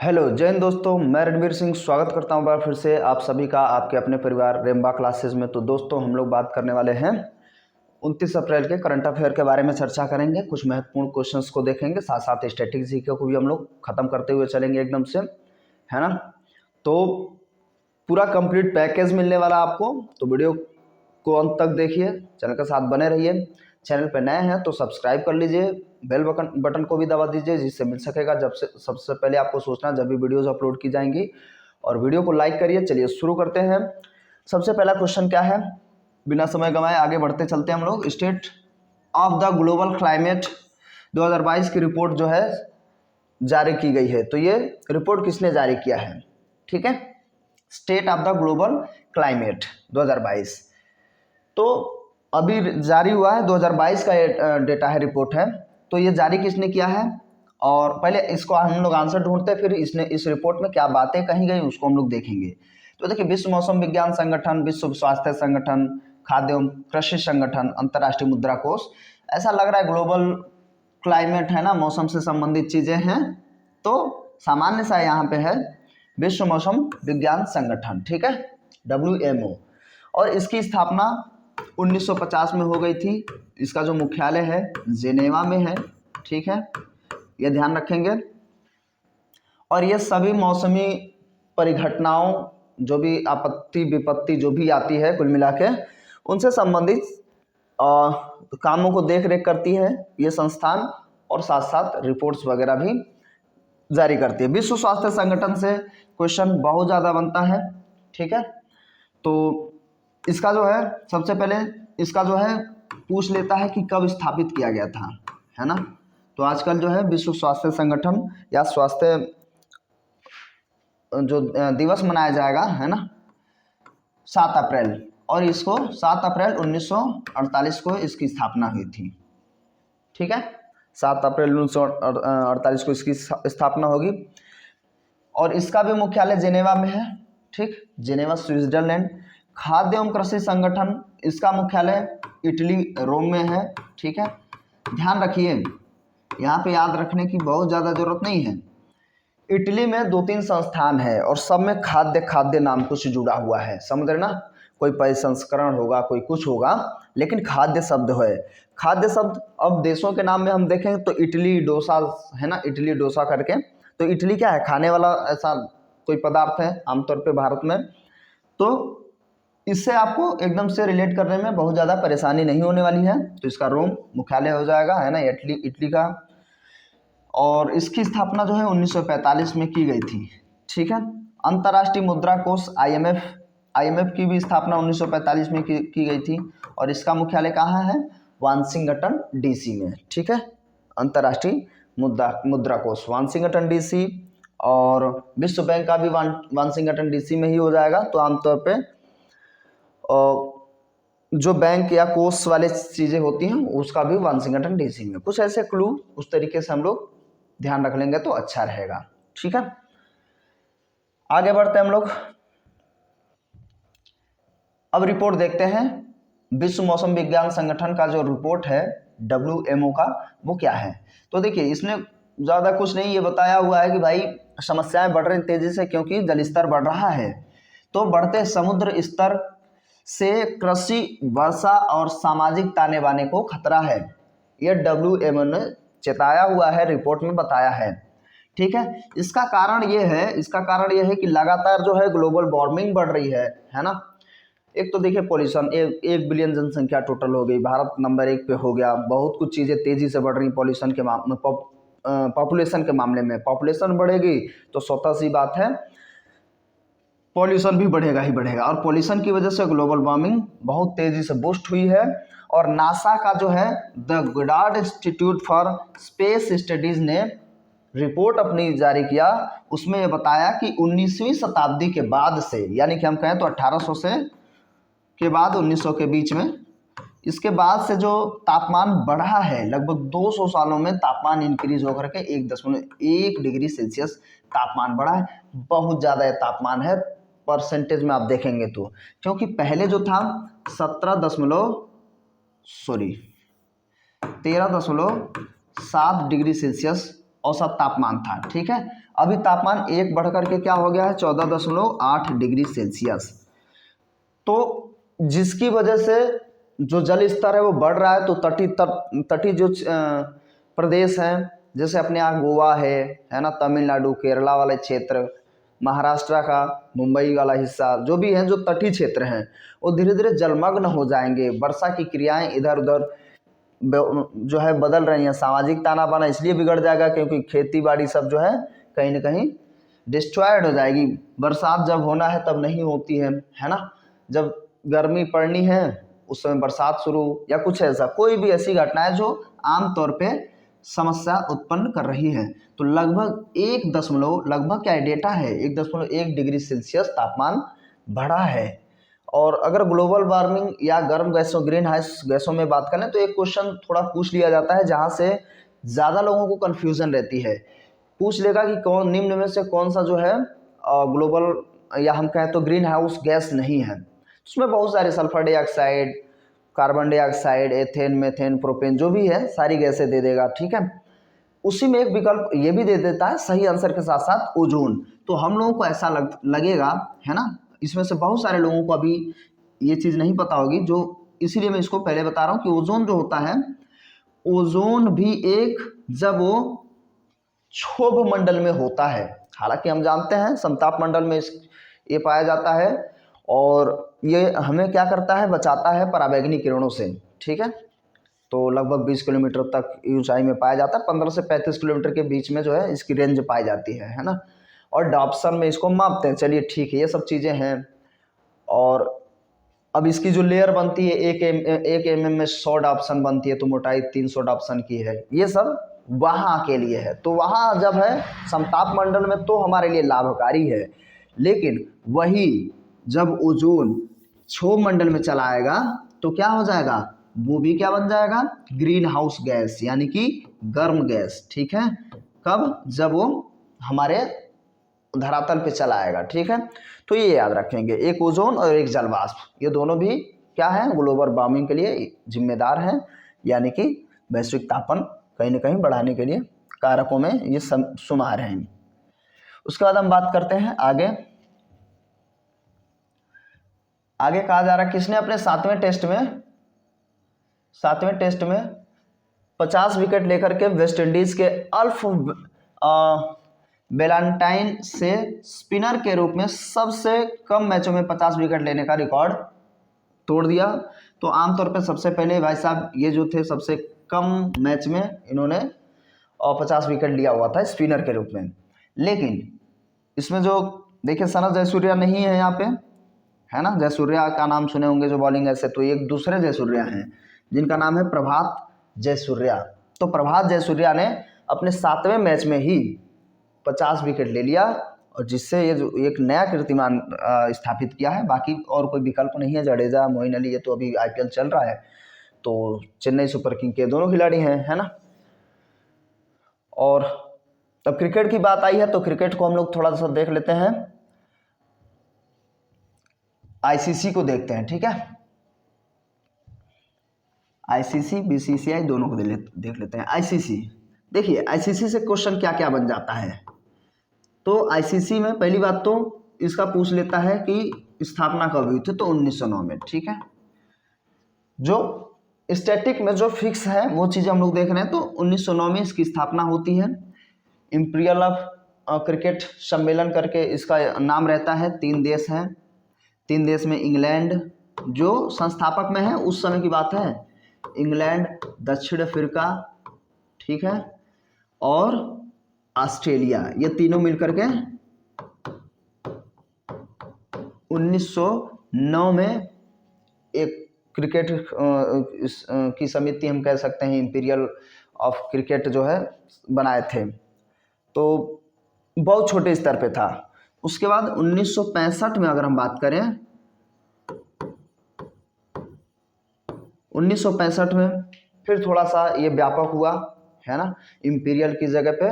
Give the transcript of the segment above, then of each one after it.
Hello जय हिंद दोस्तों, मैं रणवीर सिंह स्वागत करता हूं बार फिर से आप सभी का आपके अपने परिवार रेम्बा क्लासेस में। तो दोस्तों हम लोग बात करने वाले हैं 29 अप्रैल के करंट अफेयर के बारे में चर्चा करेंगे। कुछ महत्वपूर्ण क्वेश्चंस को देखेंगे, साथ साथ स्टैटिक जीके को भी हम लोग खत्म करते हुए चलेंगे एकदम से, है ना। तो पूरा कंप्लीट पैकेज मिलने वाला आपको, तो वीडियो को अंत तक देखिए, चैनल के साथ बने रहिए। चैनल पर नए हैं तो सब्सक्राइब कर लीजिए, बेल बटन को भी दबा दीजिए, जिससे मिल सकेगा जब से सबसे पहले आपको सूचना जब भी वीडियोज अपलोड की जाएंगी। और वीडियो को लाइक करिए। चलिए शुरू करते हैं। सबसे पहला क्वेश्चन क्या है, बिना समय गंवाए आगे बढ़ते चलते हैं हम लोग। State of the global climate 2022 की रिपोर्ट जो है जारी की गई है। तो ये रिपोर्ट किसने जारी किया है, ठीक है। State of the global climate 2022 तो अभी जारी हुआ है, 2022 का डेटा है, रिपोर्ट है। तो ये जारी किसने किया है, और पहले इसको हम लोग आंसर ढूंढते हैं, फिर इसने इस रिपोर्ट में क्या बातें कही गई उसको हम लोग देखेंगे। तो देखिए, विश्व मौसम विज्ञान संगठन, विश्व स्वास्थ्य संगठन, खाद्य एवं कृषि संगठन, अंतर्राष्ट्रीय मुद्रा कोष, ऐसा लग रहा है ग्लोबल क्लाइमेट है ना, मौसम से संबंधित चीजें हैं। तो सामान्य सा यहाँ पे है विश्व मौसम विज्ञान संगठन, ठीक है, WMO। और इसकी स्थापना 1950 में हो गई थी। इसका जो मुख्यालय है जेनेवा में है, ठीक है, ये ध्यान रखेंगे। और ये सभी मौसमी परिघटनाओं, जो भी आपत्ति विपत्ति जो भी आती है, कुल मिला के उनसे संबंधित कामों को देख रेख करती है ये संस्थान, और साथ साथ रिपोर्ट्स वगैरह भी जारी करती है। विश्व स्वास्थ्य संगठन से क्वेश्चन बहुत ज़्यादा बनता है, ठीक है। तो इसका जो है, सबसे पहले इसका जो है पूछ लेता है कि कब स्थापित किया गया था, है ना। तो आजकल जो है विश्व स्वास्थ्य संगठन या स्वास्थ्य जो दिवस मनाया जाएगा, है ना, 7 अप्रैल, और इसको 7 अप्रैल 1948 को इसकी स्थापना हुई थी, ठीक है। 7 अप्रैल 1948 को इसकी स्थापना होगी। और इसका भी मुख्यालय जेनेवा में है, ठीक, जेनेवा स्विट्जरलैंड। खाद्य एवं कृषि संगठन, इसका मुख्यालय इटली रोम में है, ठीक है। ध्यान रखिए, यहाँ पे याद रखने की बहुत ज़्यादा जरूरत नहीं है। इटली में 2-3 संस्थान है और सब में खाद्य नाम कुछ जुड़ा हुआ है, समझ रहे ना। कोई प्रसंस्करण होगा, कोई कुछ होगा, लेकिन खाद्य शब्द है। खाद्य शब्द अब देशों के नाम में हम देखें तो इटली डोसा है ना, इटली डोसा करके। तो इटली क्या है, खाने वाला ऐसा कोई पदार्थ है आमतौर पे भारत में। तो इससे आपको एकदम से रिलेट करने में बहुत ज़्यादा परेशानी नहीं होने वाली है। तो इसका रोम मुख्यालय हो जाएगा, है ना, इटली का। और इसकी स्थापना जो है 1945 में की गई थी, ठीक है। अंतर्राष्ट्रीय मुद्रा कोष IMF की भी स्थापना 1945 में की गई थी, और इसका मुख्यालय कहाँ है, वाशिंगटन DC में, ठीक है। अंतर्राष्ट्रीय मुद्रा कोष वाशिंगटन DC, और विश्व बैंक का भी वाशिंगटन DC में ही हो जाएगा। तो आमतौर पे जो बैंक या कोष वाले चीज़ें होती हैं उसका भी वाशिंगटन DC में। कुछ ऐसे क्लू उस तरीके से हम लोग ध्यान रख लेंगे तो अच्छा रहेगा, ठीक है। आगे बढ़ते हैं हम लोग। अब रिपोर्ट देखते हैं, विश्व मौसम विज्ञान संगठन का जो रिपोर्ट है WMO का, वो क्या है। तो देखिए, इसने ज़्यादा कुछ नहीं ये बताया हुआ है कि भाई समस्याएं बढ़ रही तेजी से क्योंकि जलस्तर बढ़ रहा है। तो बढ़ते समुद्र स्तर से कृषि, वर्षा और सामाजिक ताने बाने को खतरा है, यह WMO ने चेताया हुआ है, रिपोर्ट में बताया है, ठीक है। इसका कारण ये है कि लगातार जो है ग्लोबल वार्मिंग बढ़ रही है ना। एक तो देखिए पॉल्यूशन, 1 बिलियन जनसंख्या टोटल हो गई, भारत नंबर 1 पे हो गया। बहुत कुछ चीज़ें तेजी से बढ़ रही पॉल्यूशन के पॉपुलेशन के मामले में। पॉपुलेशन बढ़ेगी तो स्वतः सी बात है पॉल्यूशन भी बढ़ेगा ही बढ़ेगा, और पॉल्यूशन की वजह से ग्लोबल वार्मिंग बहुत तेजी से बूस्ट हुई है। और नासा का जो है the Goddard Institute for Space Studies ने रिपोर्ट अपनी जारी किया, उसमें यह बताया कि 19वीं शताब्दी के बाद से, यानी कि हम कहें तो 1800 से के बाद 1900 के बीच में, इसके बाद से जो तापमान बढ़ा है, लगभग 200 सालों में तापमान इंक्रीज होकर के 1.1 डिग्री सेल्सियस तापमान बढ़ा है। बहुत ज़्यादा तापमान है परसेंटेज में आप देखेंगे तो, क्योंकि पहले जो था 13.7 डिग्री सेल्सियस औसत तापमान था, ठीक है। अभी तापमान 1 बढ़ करके क्या हो गया है 14.8 डिग्री सेल्सियस। तो जिसकी वजह से जो जल स्तर है वो बढ़ रहा है, तो तटीय जो प्रदेश हैं, जैसे अपने यहाँ गोवा है ना, तमिलनाडु केरला वाले क्षेत्र, महाराष्ट्र का मुंबई वाला हिस्सा, जो भी हैं जो तटीय क्षेत्र हैं, वो धीरे धीरे जलमग्न हो जाएंगे। वर्षा की क्रियाएं इधर उधर जो है बदल रही हैं। सामाजिक ताना बाना इसलिए बिगड़ जाएगा क्योंकि खेती बाड़ी सब जो है कहीं ना कहीं डिस्ट्रॉयड हो जाएगी। बरसात जब होना है तब नहीं होती है ना। जब गर्मी पड़नी है उस समय बरसात शुरू, या कुछ ऐसा कोई भी ऐसी घटना है जो आमतौर पे समस्या उत्पन्न कर रही है। तो लगभग क्या डेटा है 1.1 डिग्री सेल्सियस तापमान बढ़ा है। और अगर ग्लोबल वार्मिंग या गर्म गैसों ग्रीन हाउस गैसों में बात करें तो एक क्वेश्चन थोड़ा पूछ लिया जाता है जहाँ से ज़्यादा लोगों को कन्फ्यूज़न रहती है। पूछ लेगा कि कौन निम्न में से कौन सा जो है ग्लोबल या हम कहें तो ग्रीन हाउस गैस नहीं है। उसमें बहुत सारे sulphur dioxide, carbon dioxide, ethane, methane, propane जो भी है सारी गैसें दे देगा, ठीक है। उसी में एक विकल्प ये भी दे देता है सही आंसर के साथ साथ ओजोन। तो हम लोगों को ऐसा लगेगा है ना, इसमें से बहुत सारे लोगों को अभी ये चीज़ नहीं पता होगी, जो इसीलिए मैं इसको पहले बता रहा हूँ कि ओजोन जो होता है, ओजोन भी एक जब वो क्षोभ मंडल में होता है, हालांकि हम जानते हैं समताप मंडल में ये पाया जाता है, और ये हमें क्या करता है, बचाता है पराबैंगनी किरणों से, ठीक है। तो लगभग 20 किलोमीटर तक ऊंचाई में पाया जाता है, 15 से 35 किलोमीटर के बीच में जो है इसकी रेंज पाई जाती है ना। और डॉप्सन में इसको मापते हैं, चलिए ठीक है, ये सब चीज़ें हैं। और अब इसकी जो लेयर बनती है 1 mm में 100 डॉप्सन बनती है, तो मोटाई 300 डॉप्सन की है। ये सब वहाँ के लिए है, तो वहाँ जब है समताप मंडल में तो हमारे लिए लाभकारी है। लेकिन वही जब ओजोन क्षोभ मंडल में चला आएगा तो क्या हो जाएगा, वो भी क्या बन जाएगा, ग्रीन हाउस गैस, यानी कि गर्म गैस, ठीक है। कब, जब वो हमारे धरातल पे चला आएगा, ठीक है। तो ये याद रखेंगे, एक ओजोन और एक जलवाष्प, ये दोनों भी क्या है, ग्लोबल वार्मिंग के लिए जिम्मेदार हैं, यानी कि वैश्विक तापमान कहीं ना कहीं बढ़ाने के लिए कारकों में ये शुमार हैं। उसके बाद हम बात करते हैं आगे कहा जा रहा है किसने अपने सातवें टेस्ट में 50 विकेट लेकर के वेस्ट इंडीज के अल्फ बेलांटाइन से स्पिनर के रूप में सबसे कम मैचों में 50 विकेट लेने का रिकॉर्ड तोड़ दिया। तो आमतौर पर सबसे पहले भाई साहब ये जो थे सबसे कम मैच में इन्होंने 50 विकेट लिया हुआ था स्पिनर के रूप में। लेकिन इसमें जो देखिए सनत जयसूर्या नहीं है यहाँ पे, है ना। जयसूर्या का नाम सुने होंगे जो बॉलिंग ऐसे, तो एक दूसरे जयसूर्या हैं जिनका नाम है प्रभात जयसूर्या। तो प्रभात जयसूर्या ने अपने 7वें मैच में ही 50 विकेट ले लिया, और जिससे ये जो एक नया कीर्तिमान स्थापित किया है। बाकी और कोई विकल्प नहीं है, जडेजा, मोइन अली, ये तो अभी IPL चल रहा है, तो चेन्नई सुपर किंग के दोनों खिलाड़ी हैं, है ना। और अब क्रिकेट की बात आई है तो क्रिकेट को हम लोग थोड़ा सा देख लेते हैं, ICC को देखते हैं, ठीक है। ICC BCCI दोनों को देख लेते हैं। ICC देखिए, ICC से क्वेश्चन क्या क्या बन जाता है। तो ICC में पहली बात तो इसका पूछ लेता है कि स्थापना कब हुई थी, तो 1909 में, ठीक है। जो स्टैटिक में जो फिक्स है वो चीज़ हम लोग देख रहे हैं, तो 1909 में इसकी स्थापना होती है। इंपीरियल ऑफ क्रिकेट सम्मेलन करके इसका नाम रहता है। 3 देश हैं, 3 देश में इंग्लैंड जो संस्थापक में है, उस समय की बात है, इंग्लैंड, दक्षिण अफ्रीका, ठीक है, और ऑस्ट्रेलिया, ये तीनों मिलकर के 1909 में एक क्रिकेट की समिति हम कह सकते हैं, इंपीरियल ऑफ क्रिकेट जो है बनाए थे। तो बहुत छोटे स्तर पे था। उसके बाद 1965 में अगर हम बात करें, 1965 में फिर थोड़ा सा ये व्यापक हुआ, है ना। इंपीरियल की जगह पे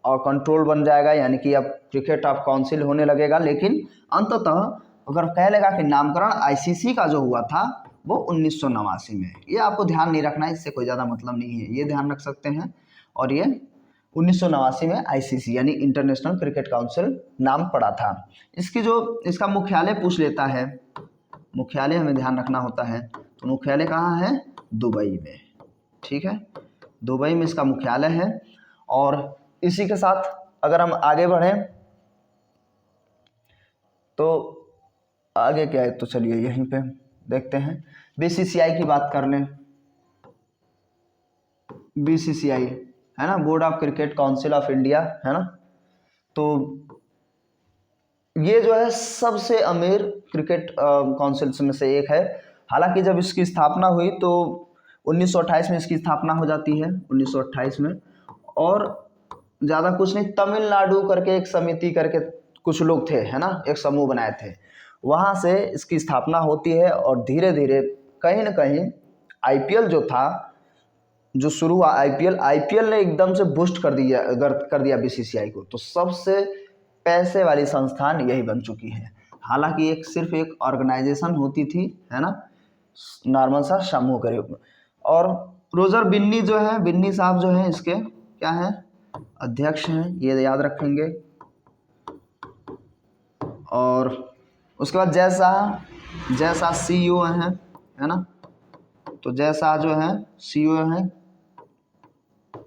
और कंट्रोल बन जाएगा, यानी कि अब क्रिकेट ऑफ काउंसिल होने लगेगा। लेकिन अंततः अगर कह लेगा कि नामकरण ICC का जो हुआ था वो 1989 में। ये आपको ध्यान नहीं रखना है, इससे कोई ज़्यादा मतलब नहीं है, ये ध्यान रख सकते हैं। और ये 1989 में आईसीसी यानी इंटरनेशनल क्रिकेट काउंसिल नाम पड़ा था। इसका मुख्यालय पूछ लेता है, मुख्यालय हमें ध्यान रखना होता है, तो मुख्यालय कहाँ है? दुबई में। ठीक है, दुबई में इसका मुख्यालय है। और इसी के साथ अगर हम आगे बढ़ें तो आगे क्या है, तो चलिए यहीं पे देखते हैं। बीसीसीआई की बात कर लें। बीसीसीआई है ना, board of cricket council of India, है ना। तो ये जो है सबसे अमीर क्रिकेट काउंसिल्स में से एक है। हालांकि जब इसकी स्थापना हुई तो 1928 में इसकी स्थापना हो जाती है, 1928 में। और ज़्यादा कुछ नहीं, तमिलनाडु करके एक समिति करके कुछ लोग थे, है ना, एक समूह बनाए थे, वहाँ से इसकी स्थापना होती है। और धीरे धीरे कहीं ना कहीं आईपीएल जो था, जो शुरू हुआ आईपीएल ने एकदम से बूस्ट कर दिया बीसीसीआई को। तो सबसे पैसे वाली संस्थान यही बन चुकी है। हालांकि एक सिर्फ एक ऑर्गेनाइजेशन होती थी, है ना, नॉर्मल सा समूह के रूप में। और रोजर बिन्नी जो है, बिन्नी साहब जो हैं इसके क्या हैं? अध्यक्ष हैं, ये याद रखेंगे। और उसके बाद जय शाह सीईओ हैं, है ना। तो जय शाह जो हैं सीईओ हैं,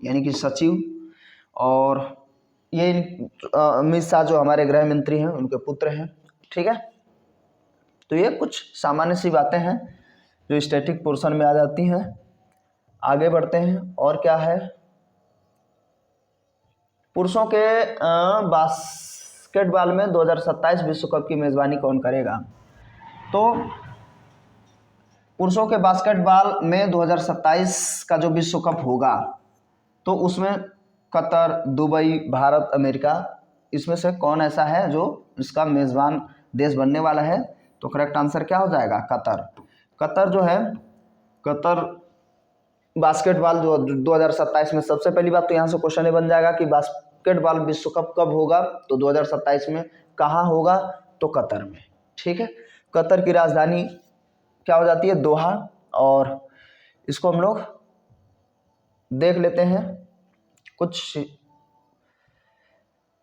यानी कि सचिव। और ये अमित शाह जो हमारे गृह मंत्री हैं उनके पुत्र हैं। ठीक है, तो ये कुछ सामान्य सी बातें हैं जो स्टैटिक पोर्शन में आ जाती हैं। आगे बढ़ते हैं। और क्या है? पुरुषों के बास्केटबॉल में 2027 विश्व कप की मेज़बानी कौन करेगा? तो पुरुषों के बास्केटबॉल में 2027 का जो विश्व कप होगा, तो उसमें कतर, दुबई, भारत, अमेरिका, इसमें से कौन ऐसा है जो इसका मेज़बान देश बनने वाला है? तो करेक्ट आंसर क्या हो जाएगा? कतर। कतर जो है, कतर बास्केटबॉल जो 2027 में, सबसे पहली बात तो यहाँ से क्वेश्चन ये बन जाएगा कि बास्केटबॉल विश्व कप कब होगा? तो 2027 में। कहाँ होगा? तो कतर में। ठीक है, कतर की राजधानी क्या हो जाती है? दोहा। और इसको हम लोग देख लेते हैं कुछ।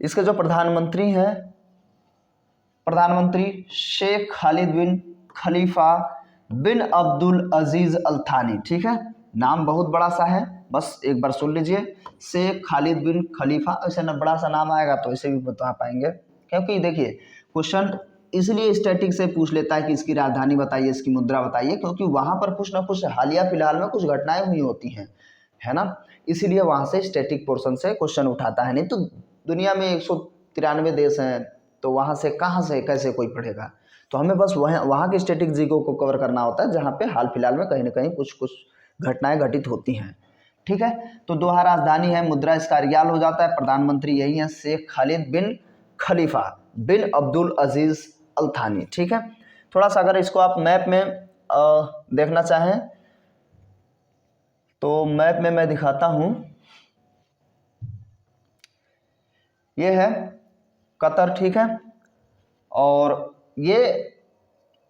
इसके जो प्रधानमंत्री हैं, प्रधानमंत्री शेख खालिद बिन खलीफा बिन अब्दुल अजीज अल थानी। ठीक है, नाम बहुत बड़ा सा है, बस एक बार सुन लीजिए, शेख खालिद बिन खलीफा। ऐसे ना बड़ा सा नाम आएगा तो इसे भी बता पाएंगे, क्योंकि देखिए क्वेश्चन इसलिए स्टैटिक से पूछ लेता है कि इसकी राजधानी बताइए, इसकी मुद्रा बताइए, क्योंकि वहां पर कुछ ना कुछ हालिया फिलहाल में कुछ घटनाएं हुई होती हैं, है ना। इसीलिए वहां से स्टैटिक पोर्शन से क्वेश्चन उठाता है। नहीं तो दुनिया में 193 देश हैं, तो वहां से कहाँ से कैसे कोई पढ़ेगा? तो हमें बस वहाँ के स्टैटिक जीको को कवर करना होता है जहाँ पे हाल फिलहाल में कहीं ना कहीं कुछ कुछ घटनाएं घटित होती हैं। ठीक है, तो दोहा राजधानी है, मुद्रा इसका रियाल हो जाता है, प्रधानमंत्री यही है शेख खालिद बिन खलीफा बिन अब्दुल अजीज अल थानी। ठीक है, थोड़ा सा अगर इसको आप मैप में देखना चाहें तो मैप में मैं दिखाता हूं। ये है कतर। ठीक है, और ये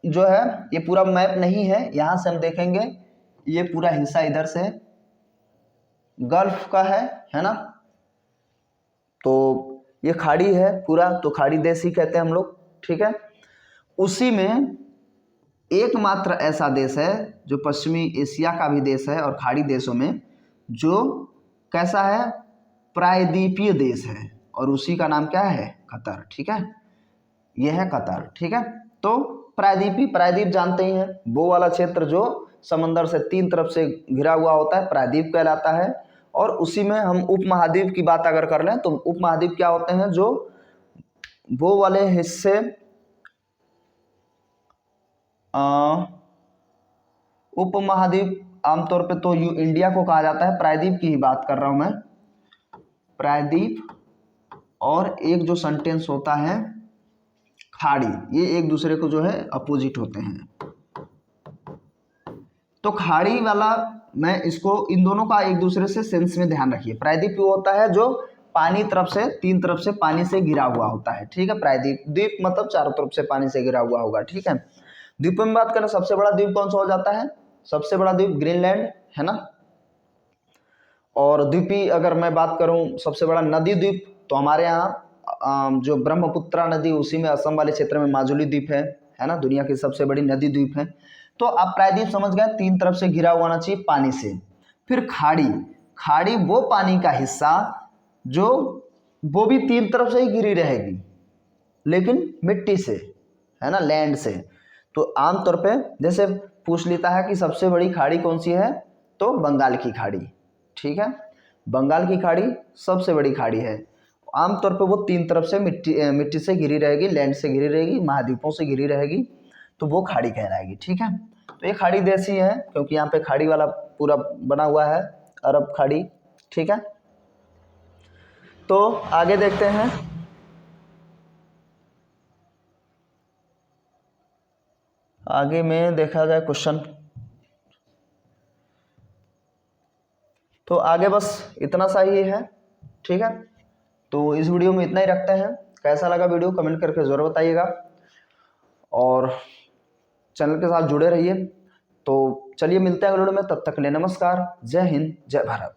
जो है ये पूरा मैप नहीं है, यहां से हम देखेंगे ये पूरा हिस्सा इधर से गल्फ का है ना। तो ये खाड़ी है पूरा, तो खाड़ी देश ही कहते हैं हम लोग। ठीक है, उसी में एकमात्र ऐसा देश है जो पश्चिमी एशिया का भी देश है और खाड़ी देशों में जो कैसा है? प्रायद्वीपीय देश है, और उसी का नाम क्या है? कतर। ठीक है, यह है कतर। ठीक है, तो प्रायद्वीप जानते ही हैं, वो वाला क्षेत्र जो समंदर से 3 तरफ से घिरा हुआ होता है, प्रायद्वीप कहलाता है। और उसी में हम उपमहाद्वीप की बात अगर कर लें तो उपमहाद्वीप क्या होते हैं? जो वो वाले हिस्से उपमहाद्वीप आमतौर पे तो इंडिया को कहा जाता है, प्रायद्वीप की ही बात कर रहा हूं मैं। प्रायद्वीप और एक जो सेंटेंस होता है खाड़ी, ये एक दूसरे को जो है अपोजिट होते हैं। तो खाड़ी वाला, मैं इसको इन दोनों का एक दूसरे से सेंस में ध्यान रखिए। प्रायद्वीप वो होता है जो पानी तरफ से 3 तरफ से पानी से घिरा हुआ होता है। ठीक है, प्रायद्वीप द्वीप मतलब चारों तरफ से पानी से घिरा हुआ होगा। ठीक है, द्वीपों में बात करें सबसे बड़ा द्वीप कौन सा हो जाता है? सबसे बड़ा द्वीप ग्रीनलैंड, है ना। और द्वीपी अगर मैं बात करूं, सबसे बड़ा नदी द्वीप तो हमारे यहाँ जो ब्रह्मपुत्रा नदी, उसी में असम वाले क्षेत्र में माजुली द्वीप है ना, दुनिया की सबसे बड़ी नदी द्वीप है। तो आप प्रायद्वीप समझ गए, 3 तरफ से घिरा हुआ होना चाहिए पानी से। फिर खाड़ी, खाड़ी वो पानी का हिस्सा जो वो भी 3 तरफ से ही घिरी रहेगी, लेकिन मिट्टी से, है ना, लैंड से। तो आमतौर पे जैसे पूछ लेता है कि सबसे बड़ी खाड़ी कौन सी है, तो बंगाल की खाड़ी, ठीक है, बंगाल की खाड़ी सबसे बड़ी खाड़ी है। आमतौर पे वो 3 तरफ से मिट्टी से घिरी रहेगी, लैंड से घिरी रहेगी, महाद्वीपों से घिरी रहेगी, तो वो खाड़ी कहलाएगी, ठीक है। तो ये खाड़ी देसी है क्योंकि यहाँ पे खाड़ी वाला पूरा बना हुआ है, अरब खाड़ी, ठीक है। तो आगे देखते हैं। आगे में देखा जाए क्वेश्चन, तो आगे बस इतना सा ही है, ठीक है। तो इस वीडियो में इतना ही रखते हैं। कैसा लगा वीडियो कमेंट करके ज़रूर बताइएगा, और चैनल के साथ जुड़े रहिए। तो चलिए मिलते हैं अगले वीडियो में, तब तक के लिए नमस्कार, जय हिंद, जय भारत।